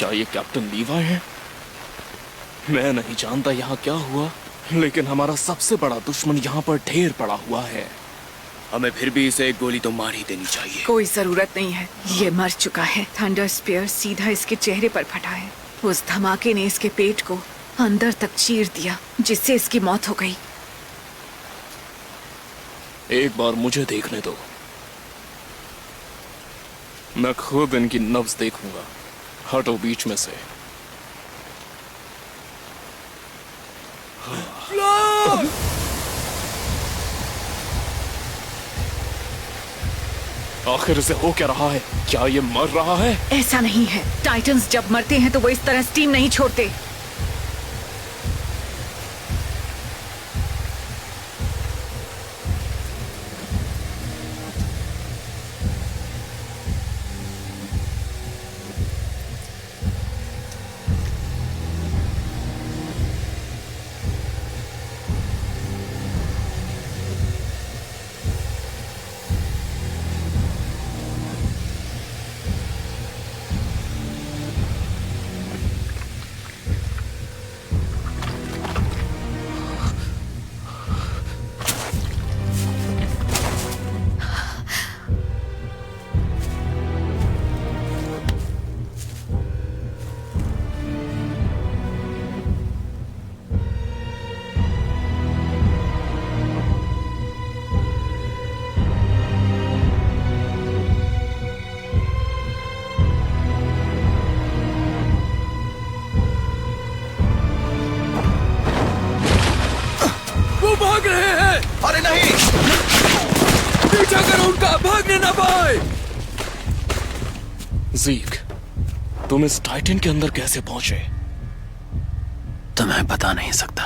क्या ये कैप्टन लीवाई है? मैं नहीं जानता यहाँ क्या हुआ, लेकिन हमारा सबसे बड़ा दुश्मन यहाँ पर ढेर पड़ा हुआ है। हमें फिर भी इसे एक गोली तो मार ही देनी चाहिए। कोई जरूरत नहीं है, ये मर चुका है। थंडर स्पीयर सीधा इसके चेहरे पर फटा है। उस धमाके ने इसके पेट को अंदर तक चीर दिया, जिससे इसकी मौत हो गई। एक बार मुझे देखने दो, मैं खुद इनकी नब्ज देखूंगा। हटो बीच में से। आखिर इसे हो क्या रहा है? क्या ये मर रहा है? ऐसा नहीं है, टाइटन्स जब मरते हैं तो वो इस तरह स्टीम नहीं छोड़ते। भाग रहे हैं। अरे नहीं, पीछा करो उनका, भागने ना पाए। ज़ीक, तुम इस टाइटन के अंदर कैसे पहुंचे? तुम्हें बता नहीं सकता।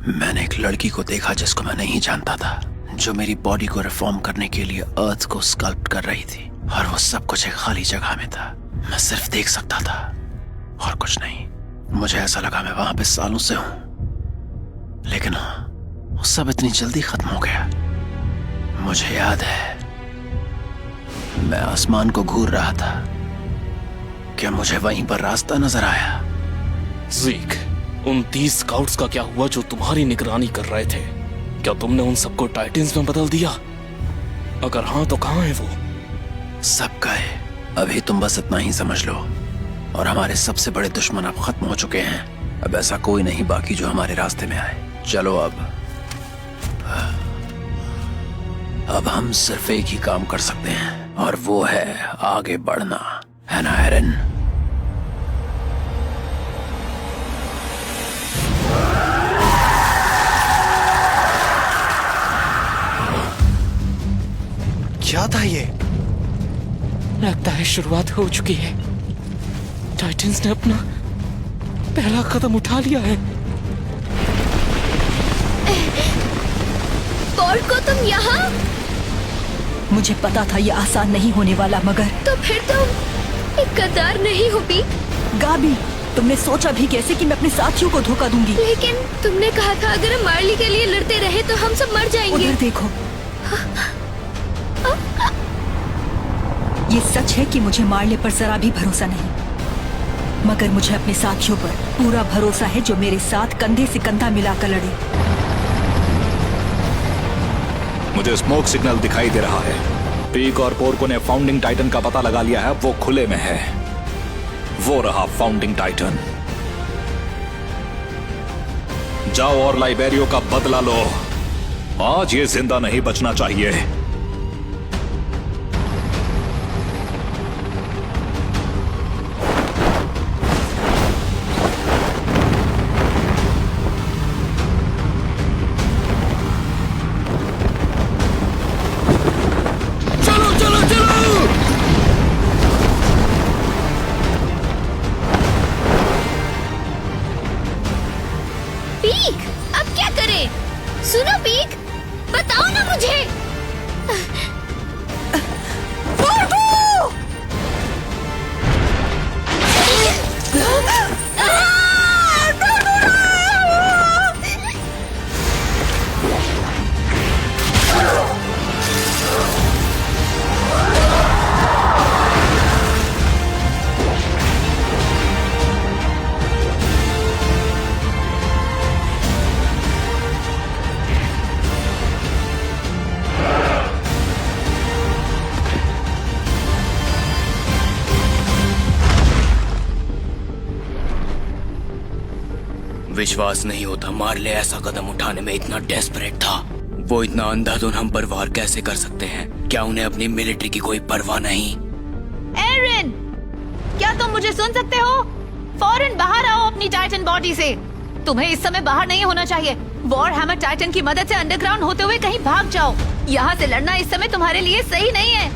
मैंने एक लड़की को देखा जिसको मैं नहीं जानता था, जो मेरी बॉडी को रिफॉर्म करने के लिए अर्थ को स्कल्प्ट कर रही थी, और वो सब कुछ एक खाली जगह में था। मैं सिर्फ देख सकता था और कुछ नहीं। मुझे ऐसा लगा मैं वहां पे सालों से हूं, लेकिन वो सब इतनी जल्दी खत्म हो गया। मुझे याद है मैं आसमान को घूर रहा था, क्या मुझे वहीं पर रास्ता नजर आया। ज़ीक, उन 30 स्काउट्स का क्या हुआ जो तुम्हारी निगरानी कर रहे थे? क्या तुमने उन सबको टाइटन्स में बदल दिया? अगर हाँ तो कहाँ है वो? सब गए। अभी तुम बस इतना ही समझ लो, और हमारे सबसे बड़े दुश्मन अब खत्म हो चुके हैं। अब ऐसा कोई नहीं बाकी जो हमारे रास्ते में आए। चलो अब हम सिर्फ एक ही काम कर सकते हैं, और वो है आगे बढ़ना, है ना एरन? क्या था ये? लगता है शुरुआत हो चुकी है। टाइटन्स ने अपना पहला कदम उठा लिया है। पॉल को तुम यहाँ? मुझे पता था ये आसान नहीं होने वाला, मगर तो फिर तुम एक गद्दार नहीं हो भी? गाबी, तुमने सोचा भी कैसे कि मैं अपने साथियों को धोखा दूंगी? लेकिन तुमने कहा था अगर हम मार्ली के लिए लड़ते रहे तो हम सब मर जाएंगे। उधर देखो। ये सच है कि मुझे मार्ले पर जरा भी भरोसा नहीं, मगर मुझे अपने साथियों पर पूरा भरोसा है जो मेरे साथ कंधे से कंधा मिलाकर लड़े। मुझे स्मोक सिग्नल दिखाई दे रहा है। पीक और पोर्को ने फाउंडिंग टाइटन का पता लगा लिया है, वो खुले में है। वो रहा फाउंडिंग टाइटन। जाओ और लाइबेरियो का बदला लो। आज ये जिंदा नहीं बचना चाहिए। पीक, अब क्या करें? सुनो पीक, बताओ ना मुझे। विश्वास नहीं होता मार्ले ऐसा कदम उठाने में इतना डेस्परेट था। वो इतना अंधाधुन हम पर वार कैसे कर सकते हैं? क्या उन्हें अपनी मिलिट्री की कोई परवाह नहीं? एरन, क्या तुम मुझे सुन सकते हो? फौरन बाहर आओ अपनी टाइटन बॉडी से। तुम्हें इस समय बाहर नहीं होना चाहिए। वॉर हैमर टाइटन की मदद से अंडरग्राउंड होते हुए कहीं भाग जाओ। यहाँ से लड़ना इस समय तुम्हारे लिए सही नहीं है।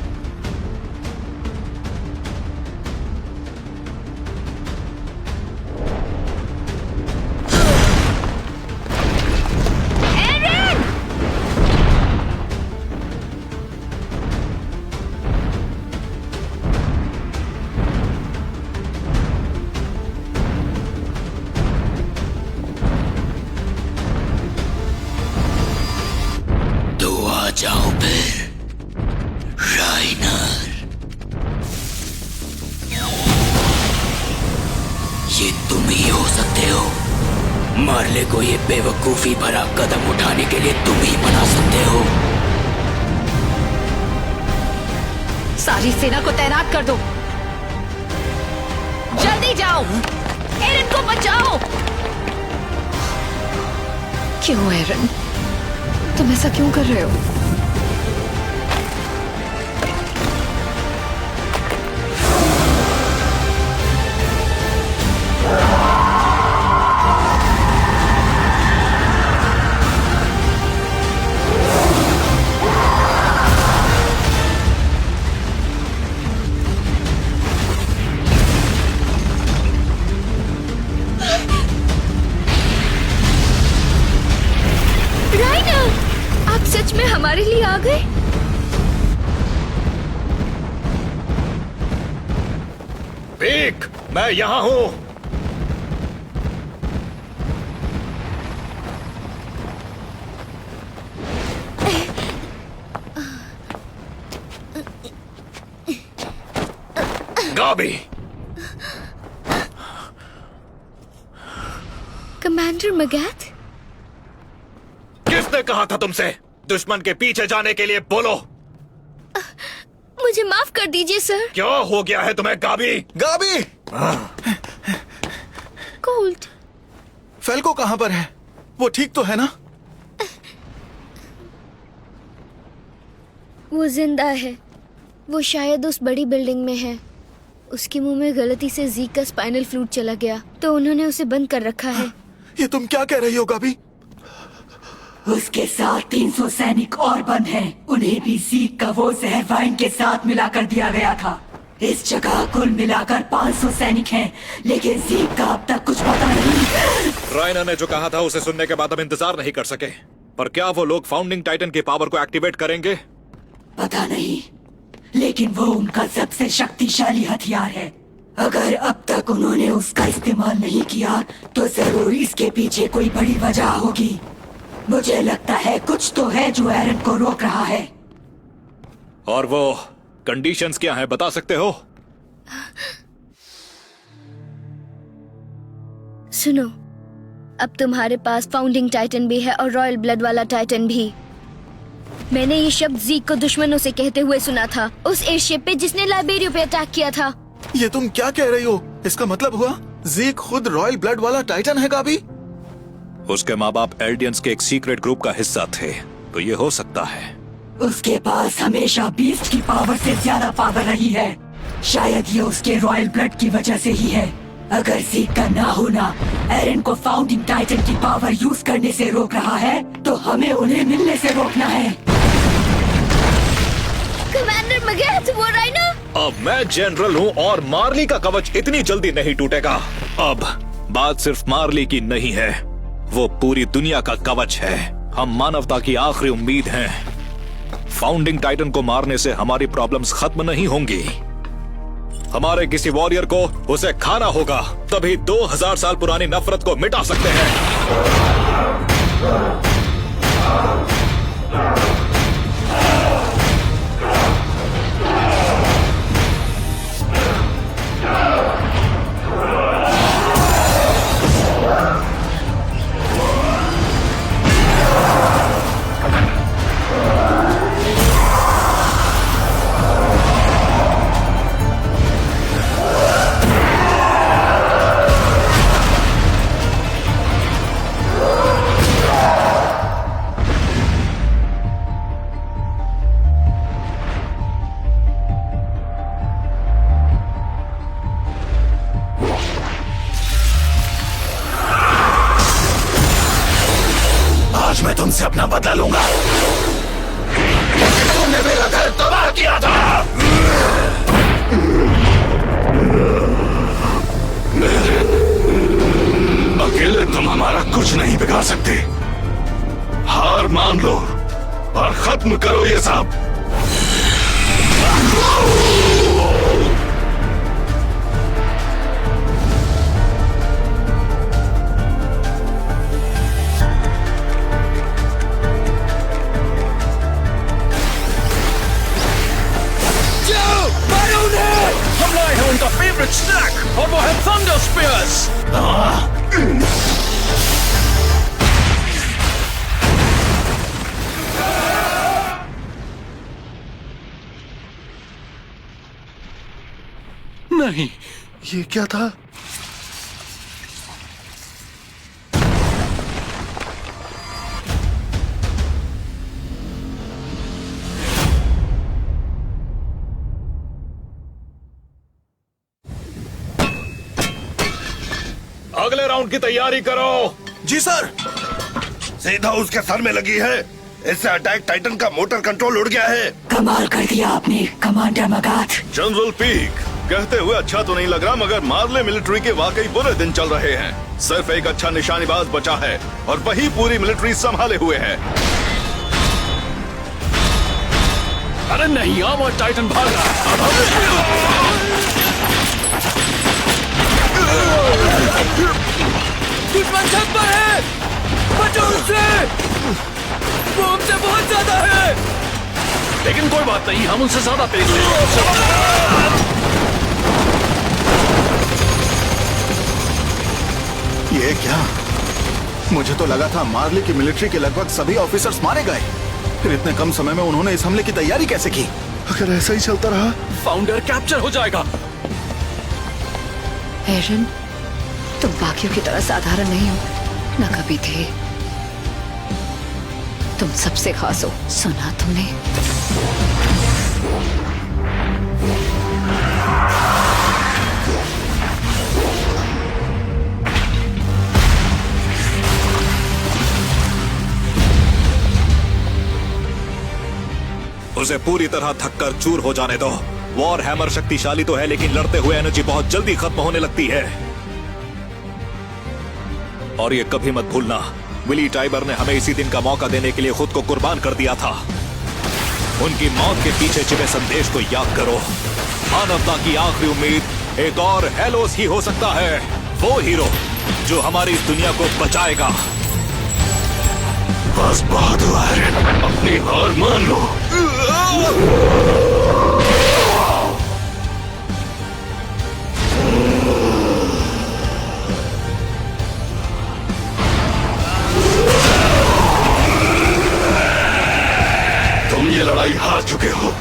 जाओ फिर राइनर। ये तुम ही हो सकते हो। मार्ले को ये बेवकूफी भरा कदम उठाने के लिए तुम ही बना सकते हो। सारी सेना को तैनात कर दो। जल्दी जाओ, एरन को बचाओ। क्यों एरन, तुम ऐसा क्यों कर रहे हो? आप सच में हमारे लिए आ गए? पीक, मैं यहाँ हूँ। गाबी। कमांडर मगैथ, किसने कहा था तुमसे दुश्मन के पीछे जाने के लिए? बोलो। मुझे माफ कर दीजिए सर। क्या हो गया है तुम्हें गाबी? गाबी! कोल्ट। फेल्को कहाँ पर है? वो ठीक तो है ना? वो जिंदा है। वो शायद उस बड़ी बिल्डिंग में है। उसके मुंह में गलती से ज़ीक का स्पाइनल फ्लूइड चला गया, तो उन्होंने उसे बंद कर रखा है। ये तुम क्या कह रही हो गाबी? उसके साथ 300 सैनिक और बंद हैं। उन्हें भी ज़ीक का वो जहर वाइन के साथ मिलाकर दिया गया था। इस जगह कुल मिलाकर 500 सैनिक हैं, लेकिन ज़ीक का अब तक कुछ पता नहीं। रायना ने जो कहा था उसे सुनने के बाद हम इंतजार नहीं कर सके। पर क्या वो लोग फाउंडिंग टाइटन की पावर को एक्टिवेट करेंगे? पता नहीं, लेकिन वो उनका सबसे शक्तिशाली हथियार है। अगर अब तक उन्होंने उसका इस्तेमाल नहीं किया तो जरूर इसके पीछे कोई बड़ी वजह होगी। मुझे लगता है कुछ तो है जो एरन को रोक रहा है। और वो कंडीशंस क्या हैं, बता सकते हो? सुनो, अब तुम्हारे पास फाउंडिंग टाइटन भी है और रॉयल ब्लड वाला टाइटन भी। मैंने ये शब्द ज़ीक को दुश्मनों से कहते हुए सुना था, उस एयरशिप पे जिसने लाइबेरियो पे अटैक किया था। ये तुम क्या कह रही हो? इसका मतलब हुआ ज़ीक खुद रॉयल ब्लड वाला टाइटन है गाबी? उसके माँ बाप एल्डियंस के एक सीक्रेट ग्रुप का हिस्सा थे, तो ये हो सकता है। उसके पास हमेशा बीस्ट की पावर से ज्यादा पावर रही है। शायद ये उसके रॉयल ब्लड की वजह से ही है। अगर ज़ीक का ना होना एरन को फाउंडिंग टाइटन की पावर यूज करने से रोक रहा है, तो हमें उन्हें मिलने से रोकना है। कमांडर मगैथ, वो राइना। अब मैं जनरल हूँ और मार्ली का कवच इतनी जल्दी नहीं टूटेगा। अब बात सिर्फ मार्ली की नहीं है, वो पूरी दुनिया का कवच है। हम मानवता की आखिरी उम्मीद हैं। फाउंडिंग टाइटन को मारने से हमारी प्रॉब्लम्स खत्म नहीं होंगी। हमारे किसी वॉरियर को उसे खाना होगा, तभी 2000 साल पुरानी नफरत को मिटा सकते हैं। मैं तुमसे अपना बदला लूंगा। तुमने मेरा घर तबाह किया था। अकेले तुम हमारा कुछ नहीं बिगाड़ सकते। हार मान लो और खत्म करो ये सब। हम लाए हैं उनका फेवरेट स्नैक और वो है थंडर स्पीयर्स। नहीं, ये क्या था? अगले राउंड की तैयारी करो। जी सर। सीधा उसके सर में लगी है। इससे अटैक टाइटन का मोटर कंट्रोल उड़ गया है। कमाल कर दिया आपने कमांडर मगाथ। जनरल पीक, कहते हुए अच्छा तो नहीं लग रहा, मगर मार्ले मिलिट्री के वाकई बुरे दिन चल रहे हैं। सिर्फ एक अच्छा निशानेबाज बचा है और वही पूरी मिलिट्री संभाले हुए है। अरे नहीं, आर्मर्ड टाइटन भाग रहा है। दुश्मन छत पर है, बचो उससे। वो हमसे बहुत ज्यादा है। लेकिन कोई बात नहीं, हम उनसे ज्यादा तेज हैं। ये क्या? मुझे तो लगा था मार्ली की मिलिट्री के लगभग सभी ऑफिसर्स मारे गए। फिर इतने कम समय में उन्होंने इस हमले की तैयारी कैसे की? अगर ऐसा ही चलता रहा, फाउंडर कैप्चर हो जाएगा। एरन, तुम बाकियों की तरह साधारण नहीं हो, न कभी थे। तुम सबसे खास हो, सुना तुमने? उसे पूरी तरह थककर चूर हो जाने दो। वॉर हैमर शक्तिशाली तो है, लेकिन लड़ते हुए एनर्जी बहुत जल्दी खत्म होने लगती है। और ये कभी मत भूलना, विली टाइबर ने हमें इसी दिन का मौका देने के लिए खुद को कुर्बान कर दिया था। उनकी मौत के पीछे छिपे संदेश को याद करो। मानवता की आखिरी उम्मीद एक और हेलोस ही हो सकता है, वो हीरो जो हमारी इस दुनिया को बचाएगा। बस बहादुर आयरन, अपनी हार मान लो। तुम ये लड़ाई हार चुके हो।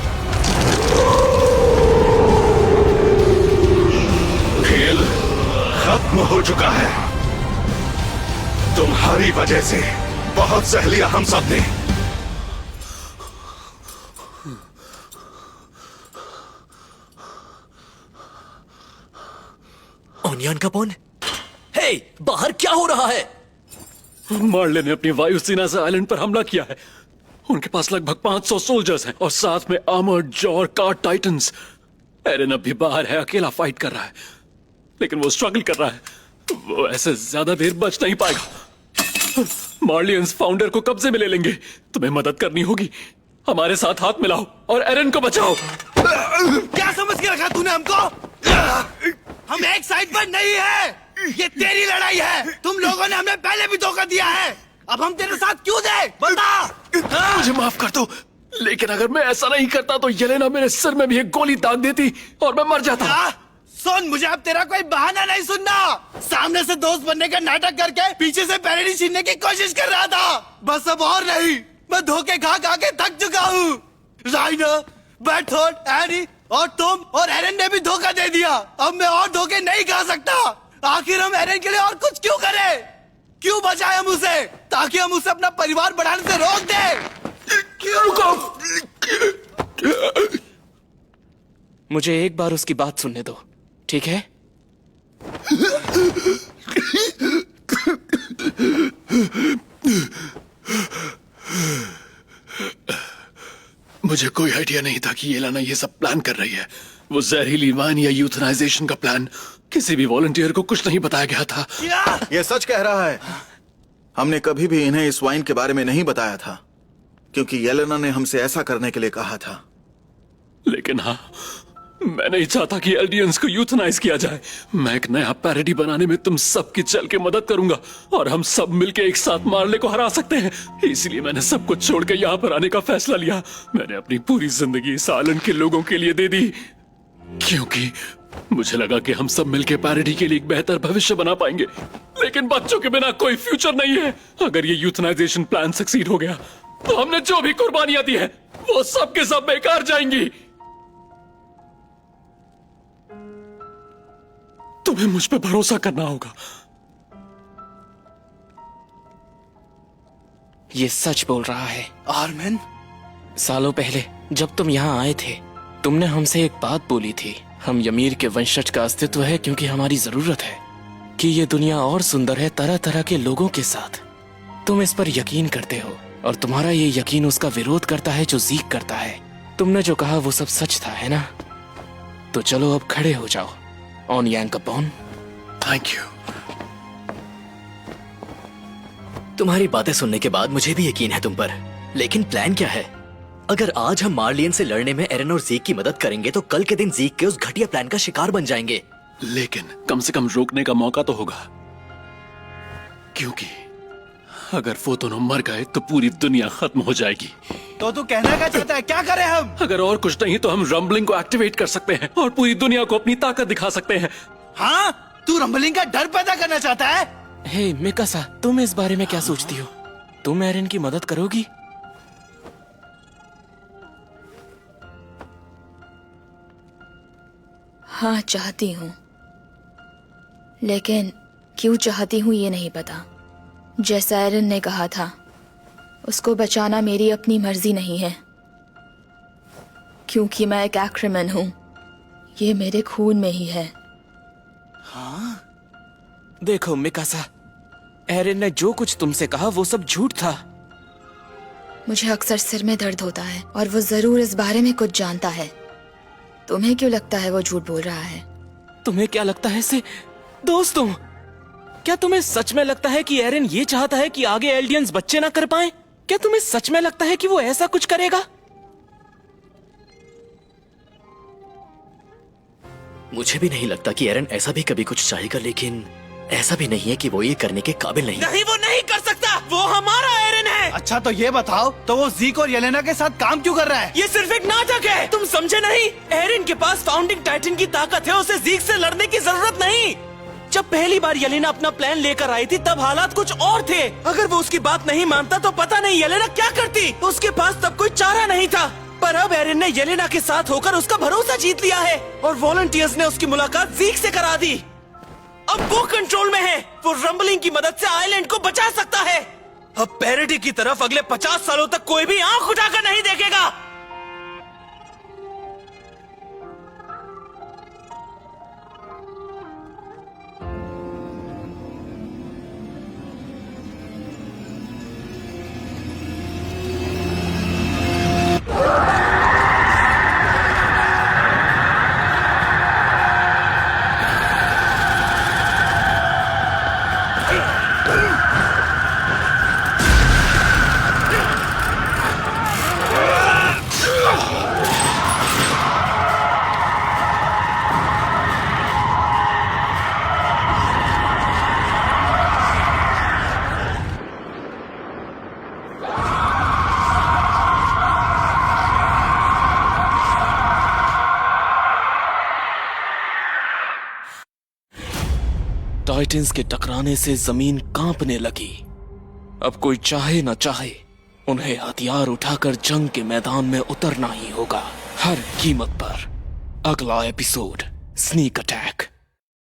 खेल खत्म हो चुका है। तुम्हारी वजह से बहुत सह लिया हम सब ने। ओनियन कपोन, हे, बाहर क्या हो रहा है? मार्ले ने अपनी वायुसेना से आइलैंड पर हमला किया है। उनके पास लगभग 500 सोल्जर्स हैं और साथ में आर्मर्ड जॉ और कार्ड टाइटन्स। एरन अब भी बाहर है, अकेला फाइट कर रहा है, लेकिन वो स्ट्रगल कर रहा है। वो ऐसे ज्यादा देर बच नहीं पाएगा। मार्लियंस फाउंडर को कब्जे में ले लेंगे। तुम्हें मदद करनी होगी। हमारे साथ हाथ मिलाओ और एरन को बचाओ। क्या समझ के रखा तूने हमको? हम एक साइड पर नहीं है। ये तेरी लड़ाई है। तुम लोगों ने हमें पहले भी धोखा दिया है। अब हम तेरे साथ क्यों दे? बता। मुझे माफ कर दो, लेकिन अगर मैं ऐसा नहीं करता तो येलेना मेरे सिर में भी एक गोली दाग देती और मैं मर जाता। सुन, मुझे अब तेरा कोई बहाना नहीं सुनना। सामने से दोस्त बनने का नाटक करके पीछे से पैरेडी छीनने की कोशिश कर रहा था। बस अब और नहीं, मैं धोखे खा खा के थक चुका हूँ। राइनर, बैटफोर्ड, एनी और तुम और एरन ने भी धोखा दे दिया। अब मैं और धोखे नहीं खा सकता। आखिर हम एरन के लिए और कुछ क्यों करें? क्यों बचाए हम उसे? ताकि हम उसे अपना परिवार बढ़ाने से रोक दें। मुझे एक बार उसकी बात सुनने दो, ठीक है? मुझे कोई आइडिया नहीं था कि येलेना ये सब प्लान कर रही है। वो जहरीली वाइन या यूथनाइजेशन का प्लान किसी भी वॉलंटियर को कुछ नहीं बताया गया था। ये सच कह रहा है। हमने कभी भी इन्हें इस वाइन के बारे में नहीं बताया था, क्योंकि येलेना ने हमसे ऐसा करने के लिए कहा था। लेकिन हाँ, मैं नहीं चाहता कि एल्डियंस को यूथनाइज किया जाए। मैं एक नया पैरोडी बनाने में तुम सबकी चल के मदद करूंगा और हम सब मिलके एक साथ मार्ले को हरा सकते हैं। इसलिए मैंने सब कुछ छोड़ के यहाँ पर आने का फैसला लिया। मैंने अपनी पूरी जिंदगी इस आइलैंड के लोगों के लिए दे दी, क्योंकि मुझे लगा कि हम सब मिलके पैरोडी के लिए एक बेहतर भविष्य बना पाएंगे। लेकिन बच्चों के बिना कोई फ्यूचर नहीं है। अगर ये यूथनाइजेशन प्लान सक्सीड हो गया तो हमने जो भी कुर्बानियां दी है वो सब के सब बेकार जाएंगी। तुम्हें मुझ पे भरोसा करना होगा। ये सच बोल रहा है। आर्मिन, सालों पहले जब तुम यहाँ आए थे, तुमने हमसे एक बात बोली थी। हम यमीर के वंशज का अस्तित्व है क्योंकि हमारी जरूरत है कि ये दुनिया और सुंदर है तरह तरह के लोगों के साथ। तुम इस पर यकीन करते हो और तुम्हारा ये यकीन उसका विरोध करता है जो ज़ीक करता है। तुमने जो कहा वो सब सच था, है ना? तो चलो अब खड़े हो जाओ। ऑन यांकपॉन। Thank you. तुम्हारी बातें सुनने के बाद मुझे भी यकीन है तुम पर, लेकिन प्लान क्या है? अगर आज हम मार्लियन से लड़ने में एरन और ज़ीक की मदद करेंगे तो कल के दिन ज़ीक के उस घटिया प्लान का शिकार बन जाएंगे। लेकिन कम से कम रोकने का मौका तो होगा, क्योंकि अगर वो दोनों मर गए तो पूरी दुनिया खत्म हो जाएगी। तो तू कहना क्या चाहता है? क्या करें हम? अगर और कुछ नहीं तो हम रंबलिंग को एक्टिवेट कर सकते हैं और पूरी दुनिया को अपनी ताकत दिखा सकते हैं। हाँ, तू रंबलिंग का डर पैदा करना चाहता है? हे मिकासा, तुम इस बारे में क्या सोचती हो? तुम एरन की मदद करोगी? हाँ, चाहती हूँ, लेकिन क्यों चाहती हूँ ये नहीं पता। जैसा एरन ने कहा था, उसको बचाना मेरी अपनी मर्जी नहीं है, क्योंकि मैं एक एक्रिमन हूँ। ये मेरे खून में ही है। हाँ? देखो मिकासा, एरन ने जो कुछ तुमसे कहा वो सब झूठ था। मुझे अक्सर सिर में दर्द होता है और वो जरूर इस बारे में कुछ जानता है। तुम्हें क्यों लगता है वो झूठ बोल रहा है? तुम्हें क्या लगता है इसे? दोस्तों, क्या तुम्हें सच में लगता है कि एरन ये चाहता है कि आगे एल्डियंस बच्चे ना कर पाएं? क्या तुम्हें सच में लगता है कि वो ऐसा कुछ करेगा? मुझे भी नहीं लगता कि एरन ऐसा भी कभी कुछ चाहेगा, लेकिन ऐसा भी नहीं है कि वो ये करने के काबिल नहीं। नहीं, वो नहीं कर सकता। वो हमारा एरन है। अच्छा तो ये बताओ, तो वो ज़ीक और येलेना के साथ काम क्यों कर रहा है? ये सिर्फ एक नाटक है। तुम समझे नहीं? एरन के पास फाउंडिंग टाइटन की ताकत है, उसे ज़ीक से लड़ने की जरूरत नहीं। जब पहली बार येलेना अपना प्लान लेकर आई थी तब हालात कुछ और थे। अगर वो उसकी बात नहीं मानता तो पता नहीं येलेना क्या करती। उसके पास तब कोई चारा नहीं था, पर अब एरन ने येलेना के साथ होकर उसका भरोसा जीत लिया है और वॉलंटियर्स ने उसकी मुलाकात ज़ीक से करा दी। अब वो कंट्रोल में है। वो रंबलिंग की मदद से आइलैंड को बचा सकता है। अब पैरोडी की तरफ अगले 50 सालों तक कोई भी आंख उठाकर नहीं देखेगा। टाइटन्स के टकराने से जमीन कांपने लगी। अब कोई चाहे न चाहे, उन्हें हथियार उठाकर जंग के मैदान में उतरना ही होगा, हर कीमत पर। अगला एपिसोड, स्नीक अटैक।